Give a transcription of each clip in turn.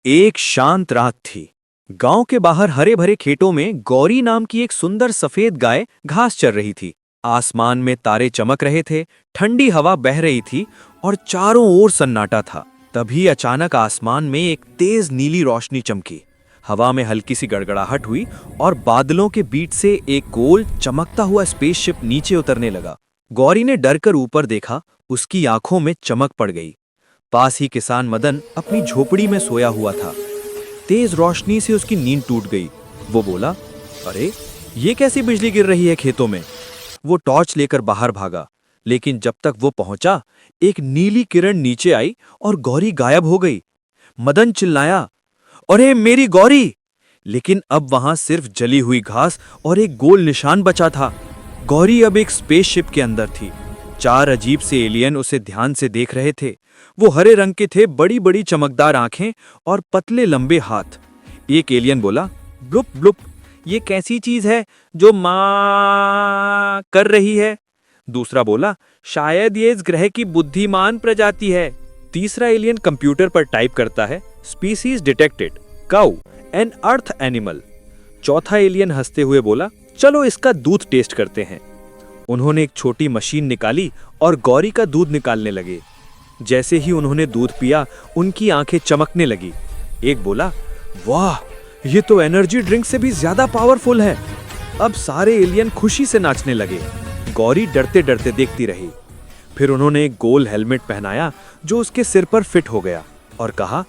एक शांत रात थी। गांव के बाहर हरे भरे खेतों में गौरी नाम की एक सुंदर सफेद गाय घास चर रही थी। आसमान में तारे चमक रहे थे, ठंडी हवा बह रही थी और चारों ओर सन्नाटा था। तभी अचानक आसमान में एक तेज नीली रोशनी चमकी। हवा में हल्की सी गड़गड़ाहट हुई और बादलों के बीच से एक गोल चमकता हुआ स्पेसशिप नीचे उतरने लगा। गौरी ने डर कर ऊपर देखा, उसकी आंखों में चमक पड़ गई। पास ही किसान मदन अपनी झोपड़ी में सोया हुआ था। तेज रोशनी से उसकी नींद टूट गई। वो बोला, अरे ये कैसी बिजली गिर रही है खेतों में। वो टॉर्च लेकर बाहर भागा, लेकिन जब तक वो पहुंचा, एक नीली किरण नीचे आई और गौरी गायब हो गई। मदन चिल्लाया, अरे मेरी गौरी! लेकिन अब वहां सिर्फ जली हुई घास और एक गोल निशान बचा था। गौरी अब एक स्पेसशिप के अंदर थी। चार अजीब से एलियन उसे ध्यान से देख रहे थे। वो हरे रंग के थे, बड़ी बड़ी चमकदार आंखें और पतले लंबे हाथ। एक एलियन बोला, ब्लुप ब्लुप, ये कैसी चीज है जो माँ कर रही है। दूसरा बोला, शायद ये इस ग्रह की बुद्धिमान प्रजाति है। तीसरा एलियन कंप्यूटर पर टाइप करता है, स्पीसीज डिटेक्टेड, काउ, एन अर्थ एनिमल। चौथा एलियन हंसते हुए बोला, चलो इसका दूध टेस्ट करते हैं। उन्होंने एक छोटी मशीन निकाली और गौरी का दूध निकालने लगे। जैसे ही उन्होंने दूध पिया, उनकी आंखें चमकने लगी। एक बोला, वाह, ये तो एनर्जी ड्रिंक से भी ज्यादा पावरफुल है। अब सारे एलियन खुशी से नाचने लगे। गौरी डरते डरते देखती रही। फिर उन्होंने एक गोल हेलमेट पहनाया जो उसके सिर पर फिट हो गया और कहा,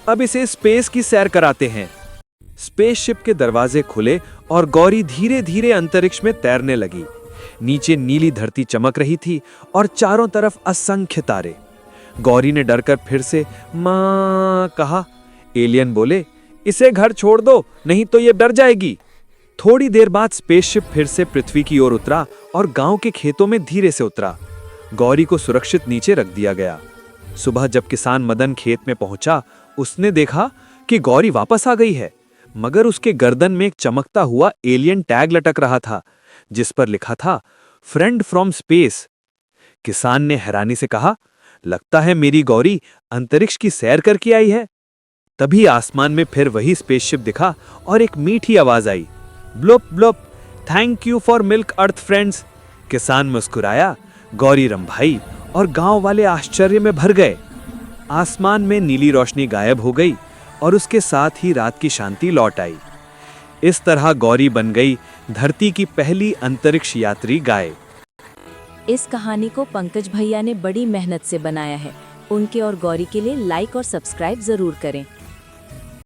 अब इसे स्पेस की सैर कराते हैं। स्पेसशिप के दरवाजे खुले और गौरी धीरे धीरे अंतरिक्ष में तैरने लगी। नीचे नीली धरती चमक रही थी और चारों तरफ असंख्य तारे। गौरी ने डरकर फिर से माँ कहा। एलियन बोले, इसे घर छोड़ दो, नहीं तो ये डर जाएगी। थोड़ी देर बाद स्पेसशिप फिर से पृथ्वी की ओर उतरा और गांव के खेतों में धीरे से उतरा। गौरी को सुरक्षित नीचे रख दिया गया। सुबह जब किसान मदन खेत में पहुंचा, उसने देखा कि गौरी वापस आ गई है, मगर उसके गर्दन में एक चमकता हुआ एलियन टैग लटक रहा था, जिस पर लिखा था, फ्रेंड फ्रॉम स्पेस। किसान ने हैरानी से कहा, लगता है मेरी गौरी अंतरिक्ष की सैर करके आई है। तभी आसमान में फिर वही स्पेसशिप दिखा और एक मीठी आवाज आई, ब्लुप ब्लुप, thank you for milk earth friends. किसान मुस्कुराया, गौरी रंभाई और गांव वाले आश्चर्य में भर गए। आसमान में नीली रोशनी गायब हो गई और उसके साथ ही रात की शांति लौट आई। इस तरह गौरी बन गई धरती की पहली अंतरिक्ष यात्री गाय। इस कहानी को पंकज भैया ने बड़ी मेहनत से बनाया है। उनके और गौरी के लिए लाइक और सब्सक्राइब जरूर करें।